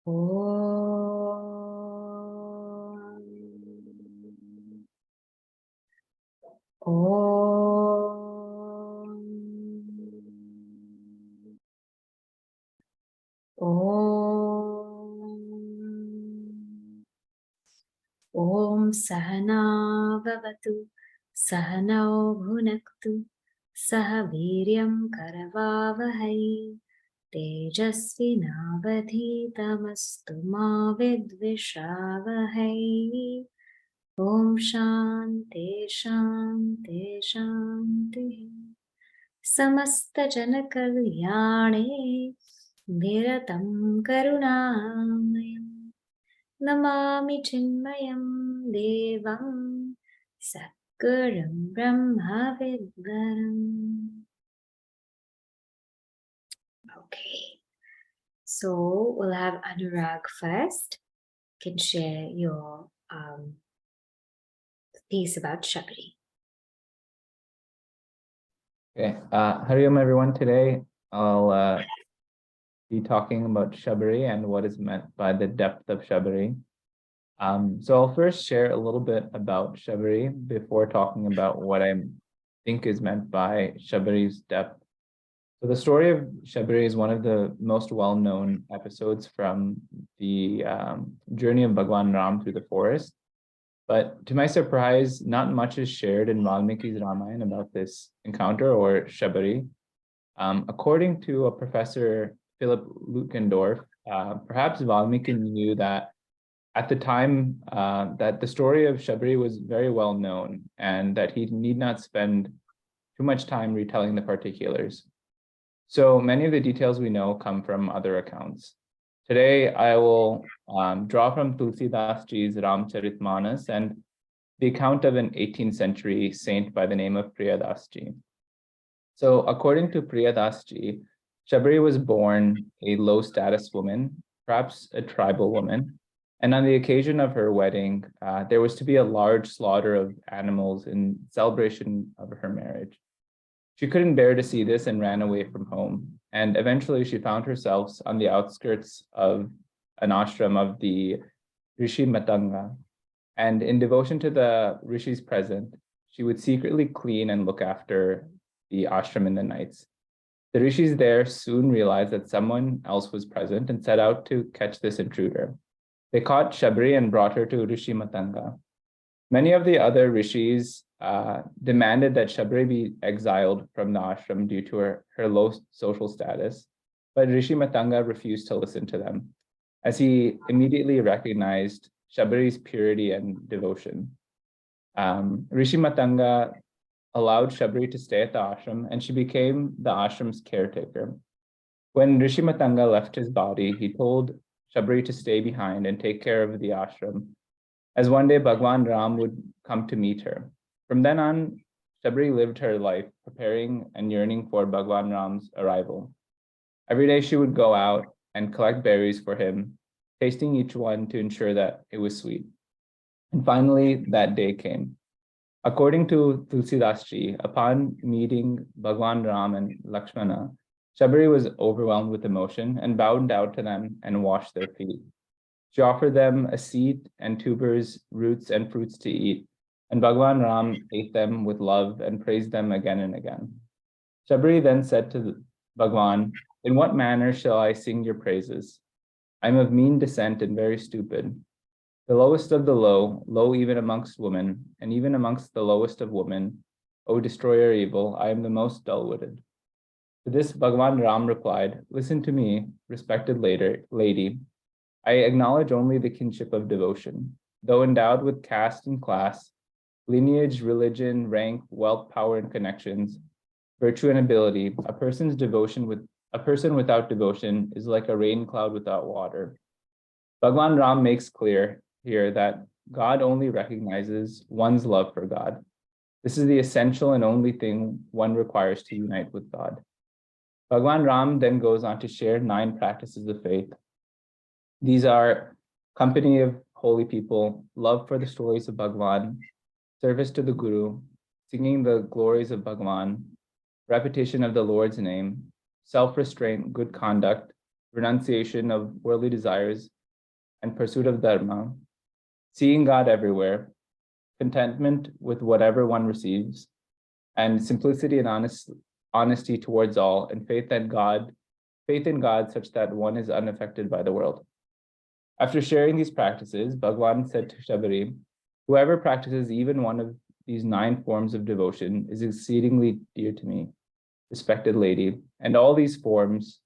Om Sahana Vavatu Sahanao Bhunaktu Saha Viryam Karavavahai Tejasvinavadhitamastu ma vidvishavahai. Om Shanti Shanti Shanti. Samasta Janakalyane Viratam Karunamayam Namami Chinmayam Devam Sakkaram Brahma Vidvaram. Okay, so we'll have Anurag first. You can share your piece about Shabari. Okay, Hari Om everyone. Today I'll be talking about Shabari and what is meant by the depth of Shabari. So I'll first share a little bit about Shabari before talking about what I think is meant by Shabari's depth. So the story of Shabari is one of the most well-known episodes from the journey of Bhagwan Ram through the forest. But to my surprise, not much is shared in Valmiki's Ramayana about this encounter or Shabari. According to a professor, Philip Lutgendorf, perhaps Valmiki knew that at the time that the story of Shabari was very well known and that he need not spend too much time retelling the particulars. So many of the details we know come from other accounts. Today, I will draw from Tulsidas Ji's Ramcharitmanas and the account of an 18th century saint by the name of Priyadas Ji. So according to Priyadas Ji, Shabari was born a low-status woman, perhaps a tribal woman, and on the occasion of her wedding, there was to be a large slaughter of animals in celebration of her marriage. She couldn't bear to see this and ran away from home. And eventually she found herself on the outskirts of an ashram of the Rishi Matanga. And in devotion to the rishis present, she would secretly clean and look after the ashram in the nights. The rishis there soon realized that someone else was present and set out to catch this intruder. They caught Shabari and brought her to Rishi Matanga. Many of the other rishis demanded that Shabari be exiled from the ashram due to her low social status, but Rishi Matanga refused to listen to them, as he immediately recognized Shabari's purity and devotion. Rishi Matanga allowed Shabari to stay at the ashram, and she became the ashram's caretaker. When Rishi Matanga left his body, he told Shabari to stay behind and take care of the ashram, as one day Bhagwan Ram would come to meet her. From then on, Shabari lived her life preparing and yearning for Bhagwan Ram's arrival. Every day she would go out and collect berries for him, tasting each one to ensure that it was sweet. And finally, that day came. According to Tulsidas Ji, upon meeting Bhagwan Ram and Lakshmana, Shabari was overwhelmed with emotion and bowed down to them and washed their feet. She offered them a seat and tubers, roots, and fruits to eat, and Bhagwan Ram ate them with love and praised them again and again. Shabari then said to Bhagwan, "In what manner shall I sing your praises? I am of mean descent and very stupid. The lowest of the low, low even amongst women, and even amongst the lowest of women, O destroyer evil, I am the most dull-witted." To this Bhagwan Ram replied, "Listen to me, respected lady. I acknowledge only the kinship of devotion. Though endowed with caste and class, lineage, religion, rank, wealth, power, and connections, virtue and ability, a person without devotion is like a rain cloud without water." Bhagwan Ram makes clear here that God only recognizes one's love for God. This is the essential and only thing one requires to unite with God. Bhagwan Ram then goes on to share 9 practices of faith. These are company of holy people, love for the stories of Bhagwan, service to the Guru, singing the glories of Bhagwan, repetition of the Lord's name, self-restraint, good conduct, renunciation of worldly desires, and pursuit of dharma, seeing God everywhere, contentment with whatever one receives, and simplicity and honesty towards all, and faith in God such that one is unaffected by the world. After sharing these practices, Bhagavan said to Shabari, whoever practices even one of these 9 forms of devotion is exceedingly dear to me, respected lady, and all these forms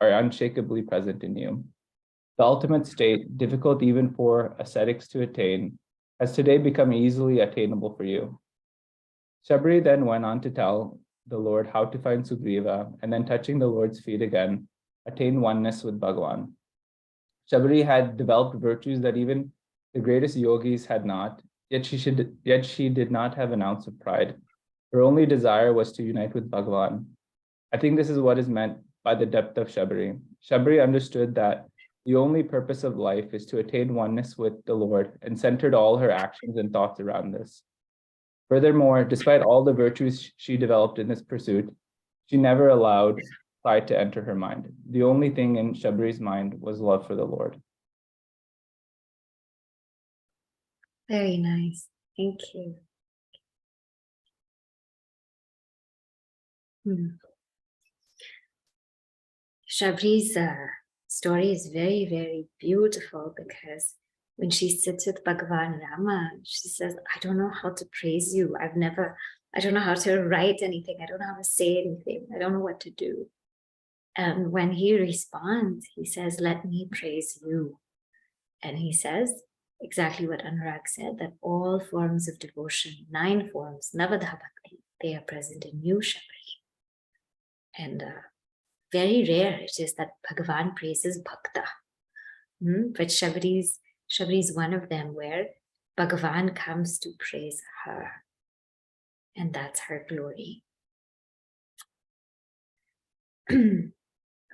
are unshakably present in you. The ultimate state, difficult even for ascetics to attain, has today become easily attainable for you. Shabari then went on to tell the Lord how to find Sugriva, and then touching the Lord's feet again, attain oneness with Bhagavan. Shabari had developed virtues that even the greatest yogis had not, yet she did not have an ounce of pride. Her only desire was to unite with Bhagavan. I think this is what is meant by the depth of Shabari. Shabari understood that the only purpose of life is to attain oneness with the Lord, and centered all her actions and thoughts around this. Furthermore, despite all the virtues she developed in this pursuit, she never allowed pride to enter her mind. The only thing in Shabari's mind was love for the Lord. Very nice. Thank you. Shabari's story is very, very beautiful, because when she sits with Bhagavan Rama, she says, I don't know how to praise you. I don't know how to write anything. I don't know how to say anything. I don't know what to do. And when he responds, he says, let me praise you. And he says exactly what Anurag said, that all forms of devotion, 9 forms, Navadha Bhakti, they are present in you, Shabari. And very rare it is that Bhagavan praises Bhakta. But Shabari's one of them, where Bhagavan comes to praise her. And that's her glory.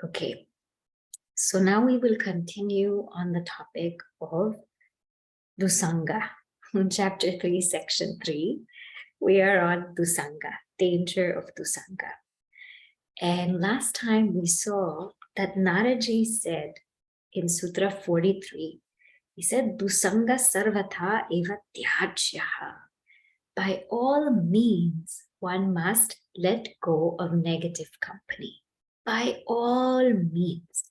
Okay. So now we will continue on the topic of Dusanga. Chapter 3, section 3. We are on Dusanga, danger of Dusanga. And last time we saw that Naraji said in Sutra 43, he said, Dusanga sarvatha eva tyajyaha. By all means, one must let go of negative company. By all means.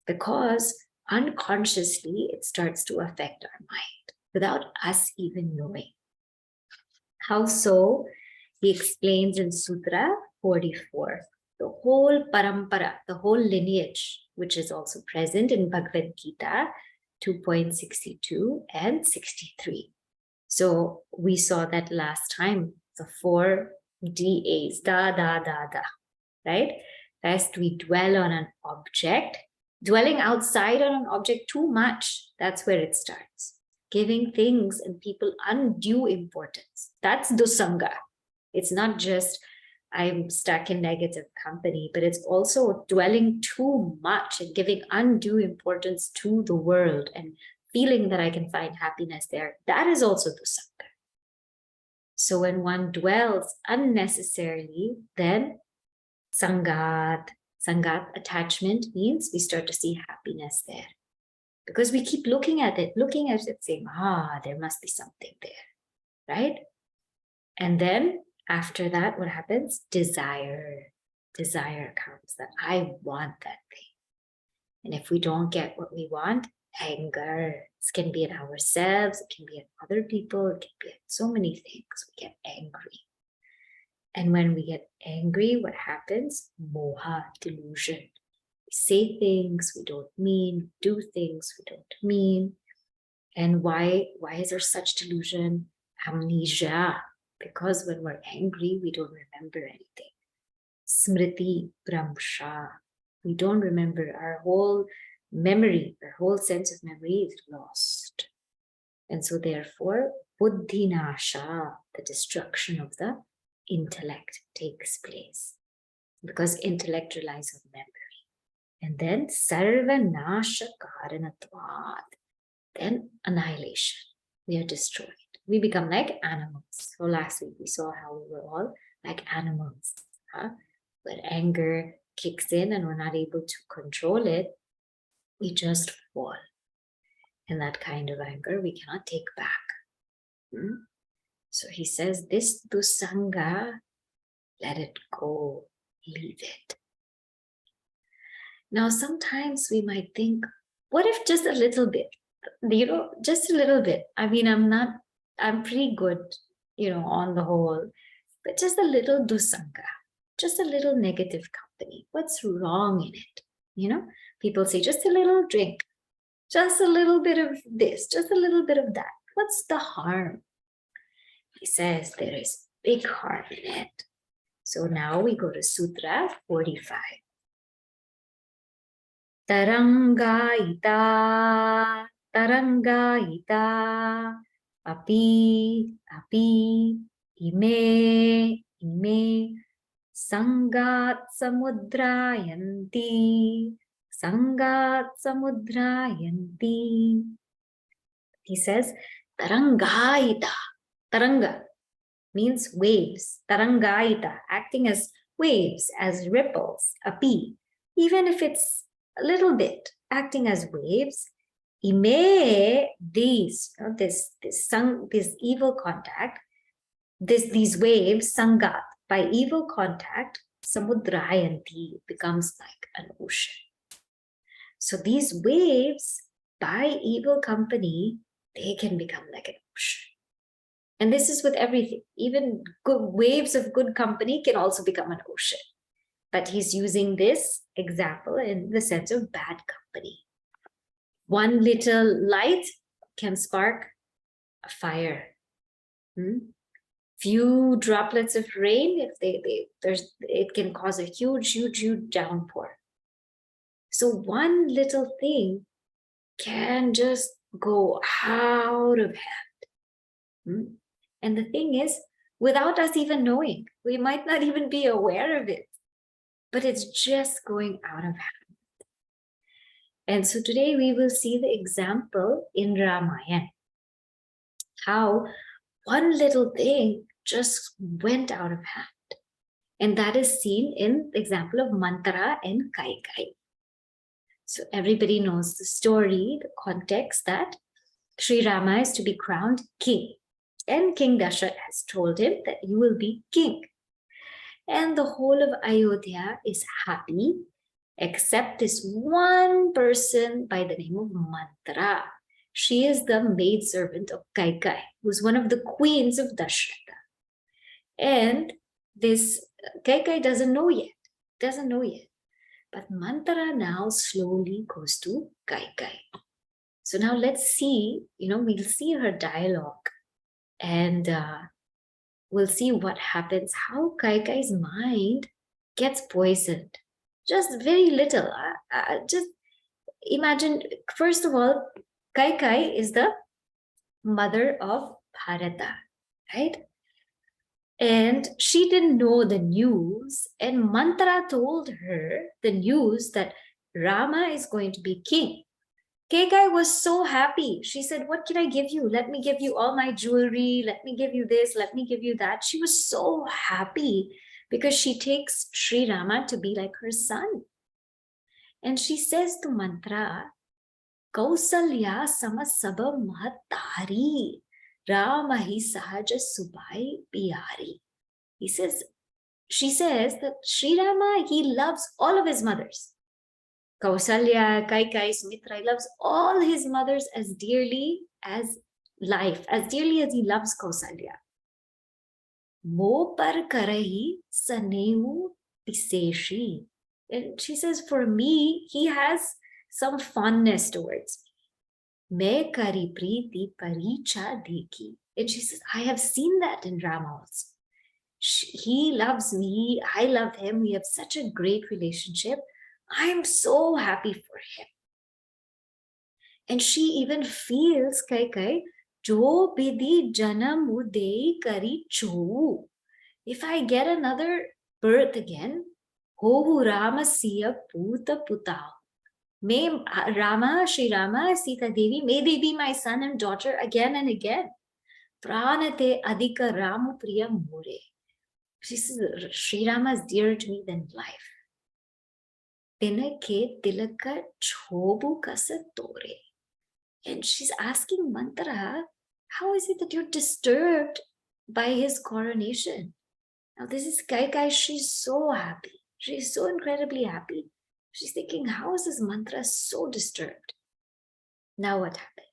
Because unconsciously it starts to affect our mind without us even knowing. How so? He explains in Sutra 44. The whole parampara, the whole lineage, which is also present in Bhagavad Gita 2.62 and 63. So we saw that last time, the 4 DAs, da, right? First, we dwell on an object. Dwelling outside on an object too much, that's where it starts. Giving things and people undue importance. That's dusanga. It's not just I'm stuck in negative company, but it's also dwelling too much and giving undue importance to the world and feeling that I can find happiness there. That is also dusanga. So when one dwells unnecessarily, then sangat, attachment, means we start to see happiness there. Because we keep looking at it, saying, there must be something there, right? And then after that, what happens? Desire. Desire comes, that I want that thing. And if we don't get what we want, anger. This can be at ourselves, it can be at other people, it can be at so many things. We get angry. And when we get angry, what happens? Moha, delusion. We say things we don't mean, do things we don't mean. And why is there such delusion? Amnesia. Because when we're angry, we don't remember anything. Smriti, Bramsha. We don't remember. Our whole memory, our whole sense of memory is lost. And so therefore, Buddhinasha, the destruction of the intellect takes place, because intellect relies on memory. And then sarvanasha karanatvat, then annihilation. We are destroyed. We become like animals. So last week we saw how we were all like animals. When anger kicks in and we're not able to control it, we just fall. And that kind of anger we cannot take back. So he says, this dusanga, let it go, leave it. Now, sometimes we might think, what if just a little bit, just a little bit. I mean, I'm pretty good, on the whole, but just a little dusanga, just a little negative company. What's wrong in it? People say, just a little drink, just a little bit of this, just a little bit of that. What's the harm? He says there is big harm in it. So now we go to Sutra 45. Tarangaita, tarangaita, api, ime, sangat samudrayanti, sangat samudrayanti. He says, tarangaita. Taranga means waves. Tarangaita, acting as waves, as ripples, api. Even if it's a little bit, acting as waves. Ime, these, this evil contact, these waves, sangat, by evil contact, samudrayanti, becomes like an ocean. So these waves, by evil company, they can become like an ocean. And this is with everything. Even good waves of good company can also become an ocean. But he's using this example in the sense of bad company. One little light can spark a fire. Few droplets of rain, if it can cause a huge downpour. So one little thing can just go out of hand. And the thing is, without us even knowing, we might not even be aware of it, but it's just going out of hand. And so today we will see the example in Ramayana, how one little thing just went out of hand. And that is seen in the example of Mantara and Kaikai. So everybody knows the story, the context, that Sri Rama is to be crowned king. And King Dasharatha has told him that you will be king. And the whole of Ayodhya is happy, except this one person by the name of Mantara. She is the maidservant of Kaikai, who's one of the queens of Dasharatha. And this Kaikai doesn't know yet. But Mantara now slowly goes to Kaikai. So now let's see, we'll see her dialogue. And we'll see what happens, how Kaikai's mind gets poisoned. Just very little. Just imagine, first of all, Kaikai is the mother of Bharata, right? And she didn't know the news, and Mantara told her the news that Rama is going to be king. Kaikai was so happy. She said, what can I give you? Let me give you all my jewelry. Let me give you this. Let me give you that. She was so happy because she takes Sri Rama to be like her son. And she says to Mantara, Kausalya samasaba mahatari, Ramahi sahaja subai piyari. She says that Sri Rama, he loves all of his mothers. Kausalya, Kaikai, Sumitra, he loves all his mothers as dearly as life, as dearly as he loves Kausalya. Mo par karahi saneu piseshi. And she says, for me, he has some fondness towards me. Main kari preeti paricha dekhi. And she says, I have seen that in Rama also. He loves me, I love him, we have such a great relationship. I'm so happy for him. And she even feels, Kaikai, Jo bidi janam udei kari chu. If I get another birth again, hovu Rama siya puta putao. May Rama, Sri Rama, Sita Devi, may they be my son and daughter again and again. Pranate adhika Ramu priya more. She says, Sri Rama is dearer to me than life. Tinake tilaka chobu kasa tore. And she's asking Mantra, how is it that you're disturbed by his coronation? Now this is Kaikai, she's so happy. She's so incredibly happy. She's thinking, how is this Mantra so disturbed? Now what happens?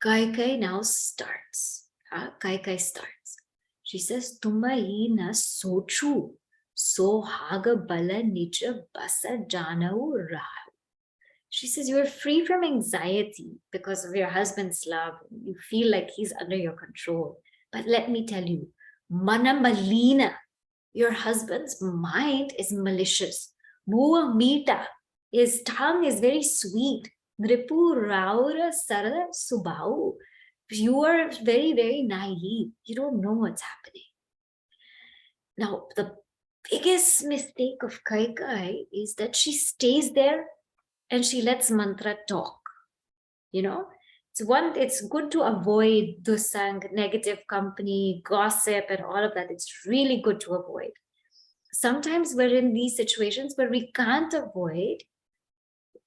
Kaikai now starts. Kaikai starts. She says, Tumai na sochu, so haga bala nija basa janau rahu. She says, you're free from anxiety because of your husband's love. You feel like he's under your control. But let me tell you, mana malina, your husband's mind is malicious. Mua mita, his tongue is very sweet. Nripu raura sarada subau. You are very, very naive. You don't know what's happening. Now, the biggest mistake of Kaikai is that she stays there and she lets Mantra talk. You know, it's good to avoid dusang, negative company, gossip, and all of that. It's really good to avoid. Sometimes we're in these situations where we can't avoid.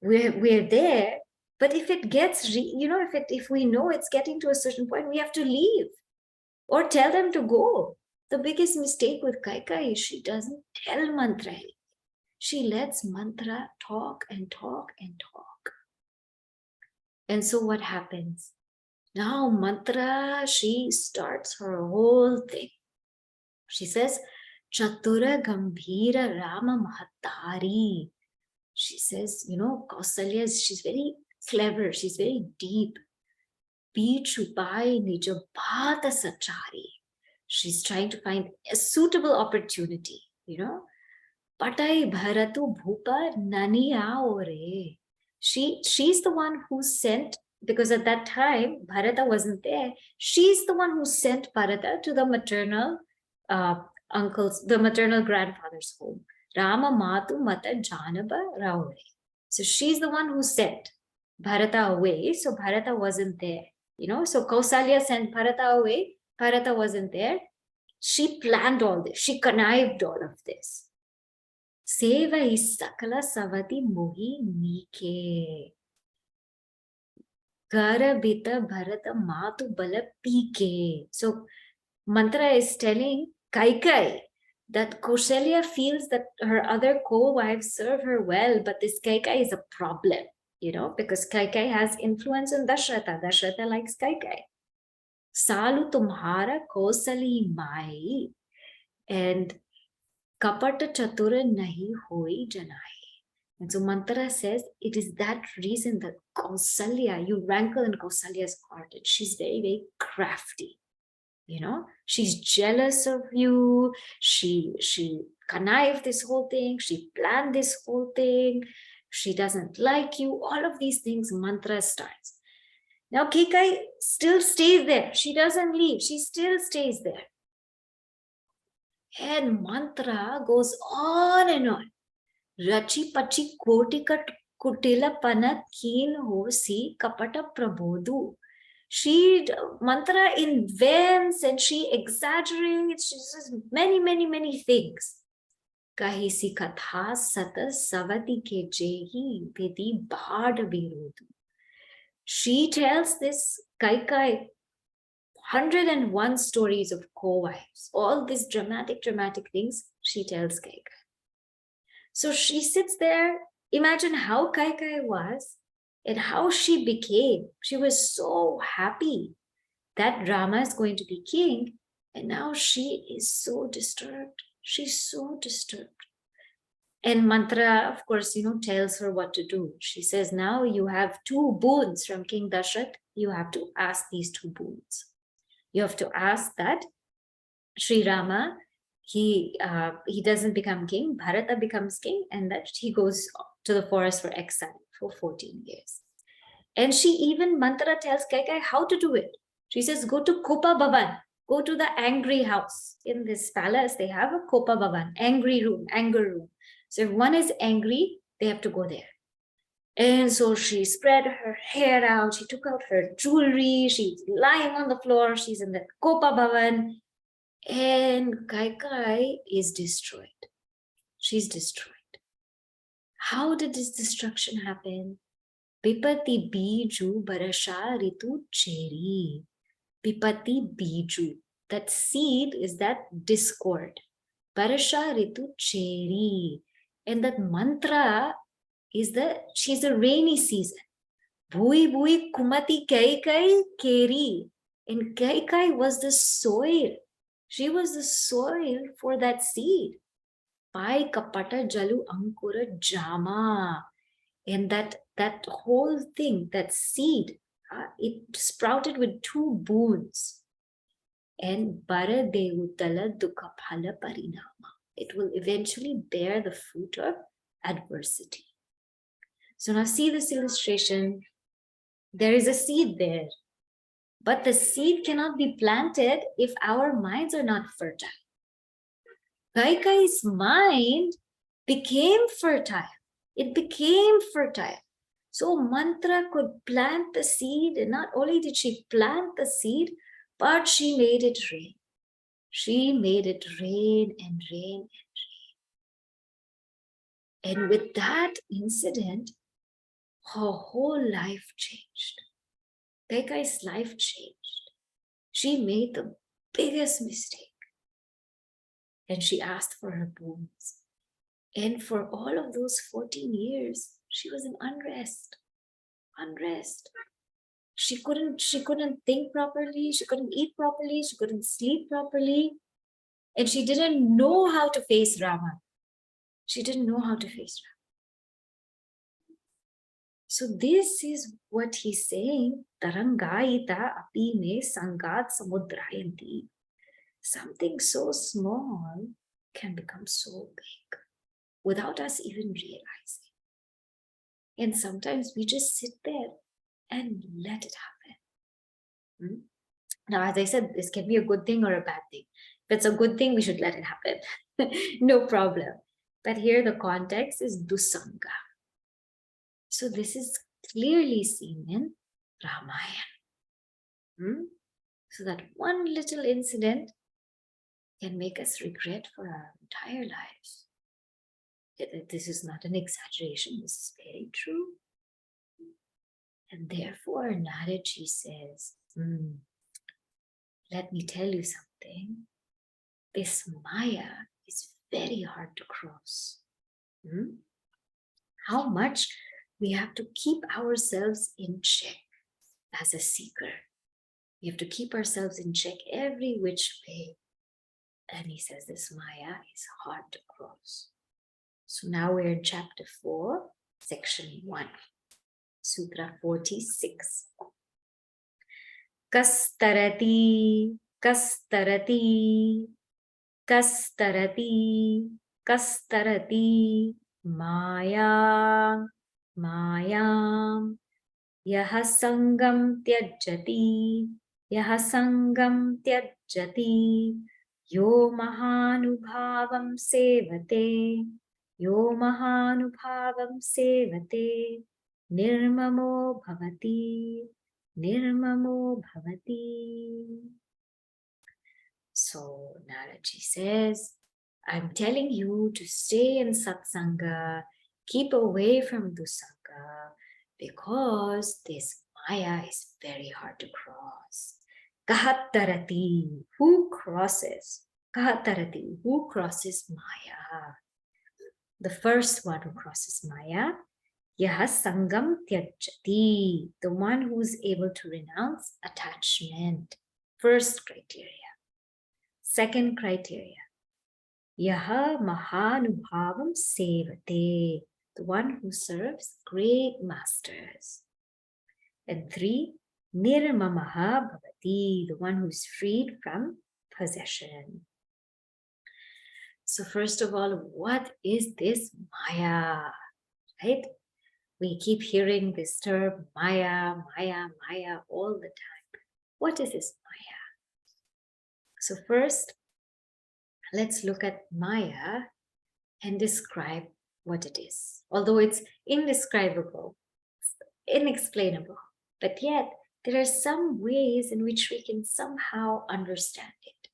We're there, but if it gets, if we know it's getting to a certain point, we have to leave or tell them to go. The biggest mistake with Kaikai is she doesn't tell Mantra anything. She lets Mantra talk and talk and talk. And so what happens? Now Mantra, she starts her whole thing. She says, Chatura Gambhira Rama Mahatari. She says, Kausalya, she's very clever, she's very deep. Pichupai Nija Bhata Sachari. She's trying to find a suitable opportunity, Patai Bharatu Bhupa Nani Aore. She's the one who sent, because at that time Bharata wasn't there. She's the one who sent Bharata to the maternal uncle's, the maternal grandfather's home. Rama Matu Mata Janaba Raure. So she's the one who sent Bharata away. So Bharata wasn't there. So Kausalya sent Bharata away. Bharata wasn't there. She planned all this. She connived all of this. Seva is sakala savati mohi nike. Garabita bharata matu bala pike. So Mantra is telling Kaikai that Kausalya feels that her other co-wives serve her well, but this Kaikai is a problem, because Kaikai has influence on Dasharatha. Dasharatha likes Kaikai. Salu tumhara Kausali mai, and kapata chatura nahi hoi janai. And so Mantra says, it is that reason that Kausalya, you rankle in Kausalya's heart, and she's very, very crafty. She's jealous of you. She connived this whole thing. She planned this whole thing. She doesn't like you. All of these things, Mantra starts. Now Kaikai still stays there. She doesn't leave. She still stays there. And Mantra goes on and on. Rachi pachi kotika kutila pana keen hosi kapata prabodu. Mantra invents and she exaggerates. She says many, many, many things. Kahisi katha sata savati ke jehi vidi bhad virodu. She tells this Kaikai 101 stories of co-wives. All these dramatic things she tells Kaikai. So she sits there. Imagine how Kaikai was and how she became. She was so happy that Rama is going to be king, and now she is so disturbed. She's so disturbed. And Mantra, of course, tells her what to do. She says, now you have 2 boons from King Dashrath. You have to ask these 2 boons. You have to ask that Sri Rama, he doesn't become king, Bharata becomes king, and that he goes to the forest for exile for 14 years. And she even, Mantra tells Kaikai how to do it. She says, go to Kopa Bhavan, go to the angry house. In this palace, they have a Kopa Bhavan, angry room, anger room. So if one is angry, they have to go there. And so she spread her hair out, she took out her jewelry, she's lying on the floor, she's in the Kopa Bhavan, and Kaikai is destroyed. She's destroyed. How did this destruction happen? Pipati biju barasha ritu cheri. Pipati biju. That seed is that discord. Barasha ritu cheri. And that mantra is she's a rainy season. Bhui bhui kumati kai kai keri. And kai kai was the soil. She was the soil for that seed. Pai kapata jalu ankura jama. And that whole thing, that seed, it sprouted with 2 boons. And bara deutala dukha phala parinama. It will eventually bear the fruit of adversity. So now see this illustration. There is a seed there, but the seed cannot be planted if our minds are not fertile. Kaikai's mind became fertile. It became fertile. So mantra could plant the seed, and not only did she plant the seed, but she made it rain. She made it rain and rain and rain. And with that incident, her whole life changed. Kaikai's life changed. She made the biggest mistake. And she asked for her boons. And for all of those 14 years, she was in unrest. Unrest. She couldn't think properly. She couldn't eat properly. She couldn't sleep properly. And she didn't know how to face Rama. She didn't know how to face Rama. So this is what he's saying. Tarangayita api me sangat samudrayanti. Something so small can become so big without us even realizing. And sometimes we just sit there and let it happen. Now, as I said, this can be a good thing or a bad thing. If it's a good thing, we should let it happen. No problem. But here the context is dusanga. So this is clearly seen in Ramayana. So that one little incident can make us regret for our entire lives. This is not an exaggeration. This is very true. And therefore, Naradaji says, let me tell you something. This Maya is very hard to cross. How much we have to keep ourselves in check as a seeker. We have to keep ourselves in check every which way. And he says this Maya is hard to cross. So now we're in chapter 4, section 1, Sutra 46. Kastarati, kastarati, kastarati, kastarati, Maya, Mayam, yaha sangam tyajati, yaha sangam tyajati, yo mahanubhavam sevate, yo mahanubhavam sevate, nirmamo bhavati, nirmamo bhavati. So Naradaji says, I'm telling you to stay in satsanga, keep away from dusanga, because this Maya is very hard to cross. Kahattarati, who crosses? Kahattarati, who crosses Maya? The first one who crosses Maya, yaha sangam tyajati, the one who is able to renounce attachment. First criteria. Second criteria, yaha mahanubhavam sevate, the one who serves great masters. And 3, nirmamaha bhavati, the one who is freed from possession. So first of all, what is this Maya? Right? We keep hearing this term Maya, Maya, Maya all the time. What is this Maya? So first, let's look at Maya and describe what it is. Although it's indescribable, inexplainable, but yet there are some ways in which we can somehow understand it.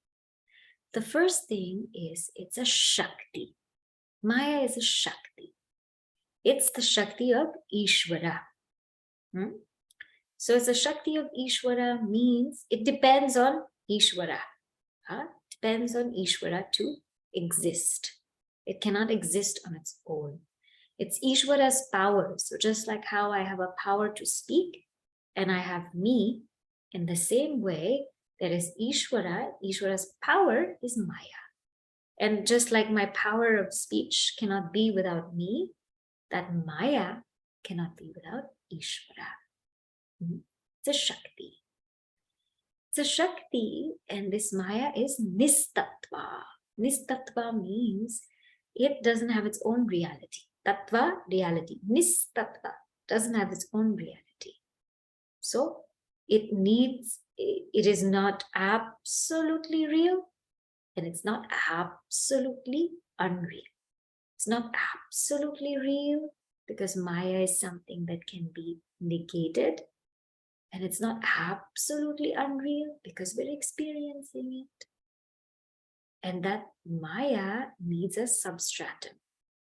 The first thing is it's a Shakti. Maya is a Shakti. It's the Shakti of Ishvara. So the Shakti of Ishvara means it depends on Ishvara. Depends on Ishvara to exist. It cannot exist on its own. It's Ishvara's power. So just like how I have a power to speak and I have me, in the same way, there is Ishvara. Ishvara's power is Maya. And just like my power of speech cannot be without me, that Maya cannot be without Ishvara. It's a Shakti. It's a Shakti, and this Maya is Nistattva. Nistattva means it doesn't have its own reality. Tattva, reality. Nistattva doesn't have its own reality. So it is not absolutely real, and it's not absolutely unreal. It's not absolutely real because Maya is something that can be negated. And it's not absolutely unreal because we're experiencing it. And that Maya needs a substratum.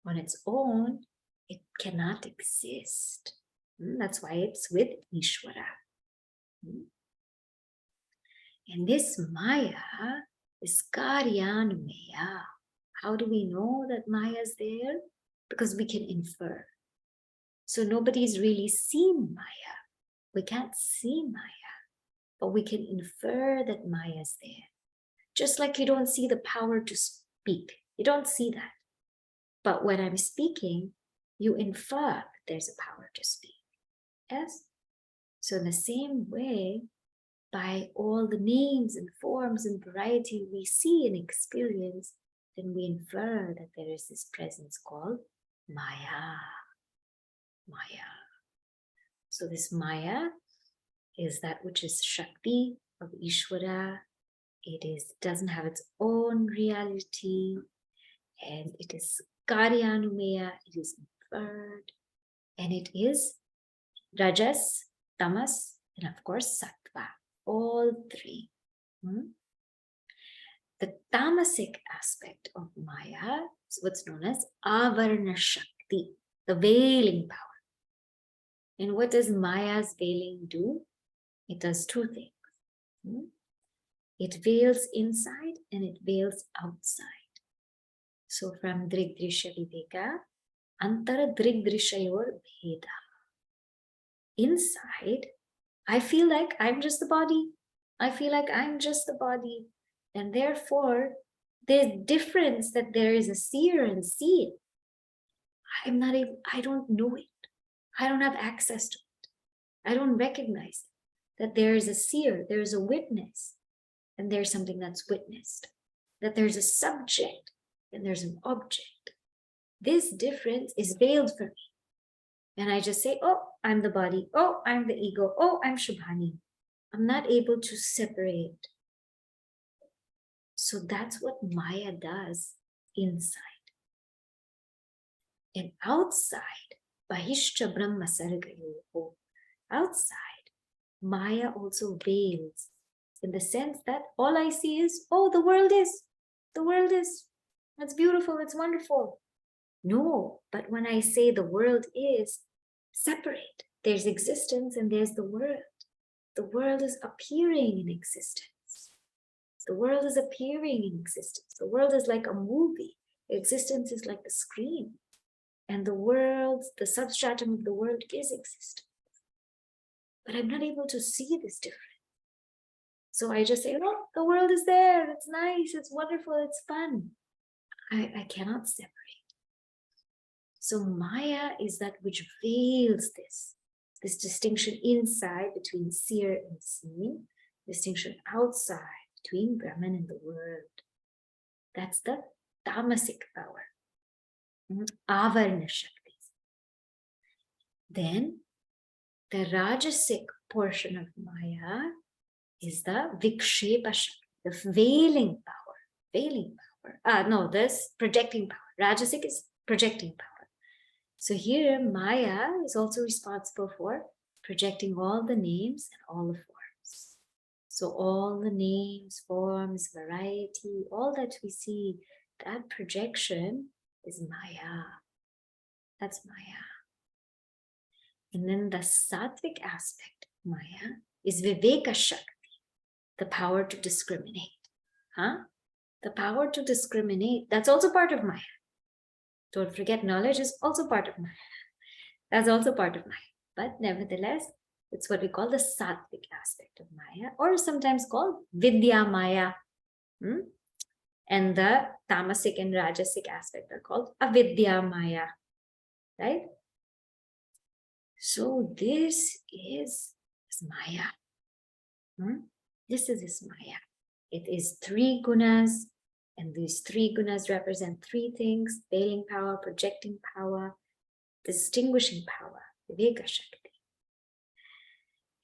On its own, it cannot exist. That's why it's with Ishvara. And this Maya is Karyanmaya. How do we know that Maya is there? Because we can infer. So nobody's really seen Maya. We can't see Maya, but we can infer that Maya is there. Just like you don't see the power to speak. You don't see that. But when I'm speaking, you infer that there's a power to speak. Yes? So in the same way, by all the names and forms and variety we see and experience, then we infer that there is this presence called Maya. Maya. So this Maya is that which is Shakti of Ishvara. It doesn't have its own reality, and it is Karyanumaya, it is inferred, and it is Rajas, Tamas, and of course Sattva, all three. The tamasic aspect of Maya is what's known as Avarna Shakti, the veiling power. And what does Maya's veiling do? It does two things. It veils inside and it veils outside. So from Drigdrisha Viveka, Antara Drigdrishayor Bheda. Inside, I feel like I'm just the body. I feel like I'm just the body. And therefore, there's difference that there is a seer and seeing. I don't know it. I don't have access to it. I don't recognize that there is a seer, there is a witness, and there's something that's witnessed. That there's a subject and there's an object. This difference is veiled for me. And I just say, oh, I'm the body. Oh, I'm the ego. Oh, I'm Shubhani. I'm not able to separate. So that's what Maya does inside. And outside, Bahishcha Brahma Sargayoho, outside, Maya also veils in the sense that all I see is, oh, the world is, it's beautiful, it's wonderful. No, but when I say the world is separate, there's existence and there's the world. The world is appearing in existence. The world is appearing in existence. The world is like a movie. Existence is like a screen. And the world, the substratum of the world is existence. But I'm not able to see this difference. So I just say, oh, the world is there. It's nice. It's wonderful. It's fun. I cannot separate. So Maya is that which veils this distinction inside between seer and seen, distinction outside between Brahman and the world. That's the tamasic power, Avarna Shaktis. Then the Rajasic portion of Maya is the Vikshepa Shakti, the veiling power. This projecting power. Rajasic is projecting power. So here Maya is also responsible for projecting all the names and all the forms. So all the names, forms, variety, all that we see, that projection is Maya. That's Maya. And then the sattvic aspect of Maya is Viveka Shakti, the power to discriminate. The power to discriminate, that's also part of Maya. Don't forget, knowledge is also part of Maya. That's also part of Maya. But nevertheless, it's what we call the sattvic aspect of Maya, or sometimes called Vidya Maya. And the tamasic and rajasic aspect are called avidya Maya. Right? So this is Maya. This is Maya. It is 3 gunas, and these 3 gunas represent 3 things: veiling power, projecting power, distinguishing power, Viveka Shakti.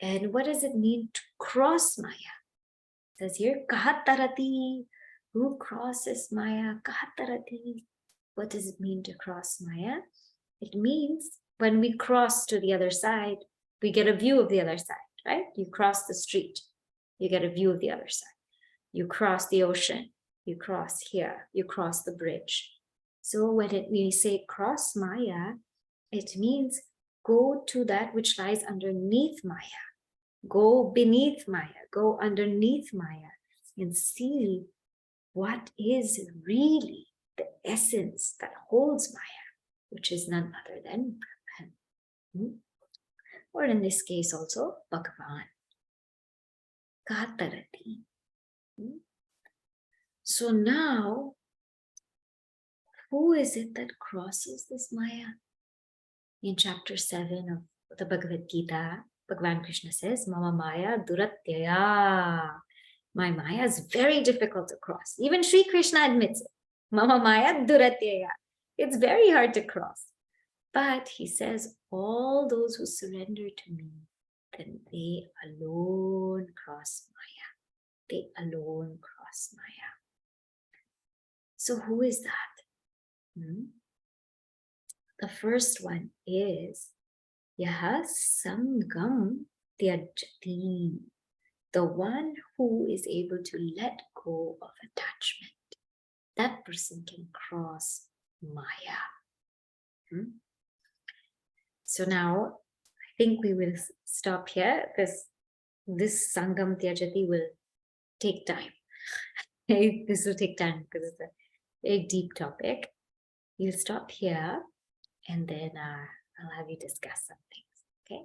And what does it mean to cross Maya? It says here, Kahatarati, who crosses Maya? Kahatarati. What does it mean to cross Maya? It means when we cross to the other side, we get a view of the other side, right? You cross the street, you get a view of the other side. You cross the ocean, you cross here, you cross the bridge. So when we say cross Maya, it means go to that which lies underneath Maya. Go beneath Maya, go underneath Maya, and see what is really the essence that holds Maya, which is none other than Brahman. Or in this case also, Bhagavan. Katarati. So now, who is it that crosses this Maya? In chapter 7 of the Bhagavad Gita, Bhagavan Krishna says, Mama Maya Duratyaya. My Maya is very difficult to cross. Even Sri Krishna admits it. Mama Maya Duratyaya. It's very hard to cross. But he says, all those who surrender to me, then they alone cross Maya. They alone cross Maya. So who is that? The first one is Yaha Sangam Tyajati, the one who is able to let go of attachment. That person can cross Maya. So now I think we will stop here because this Sangam Tyajati will take time. This will take time because it's a very deep topic. We'll stop here and then I'll have you discuss some things. Okay.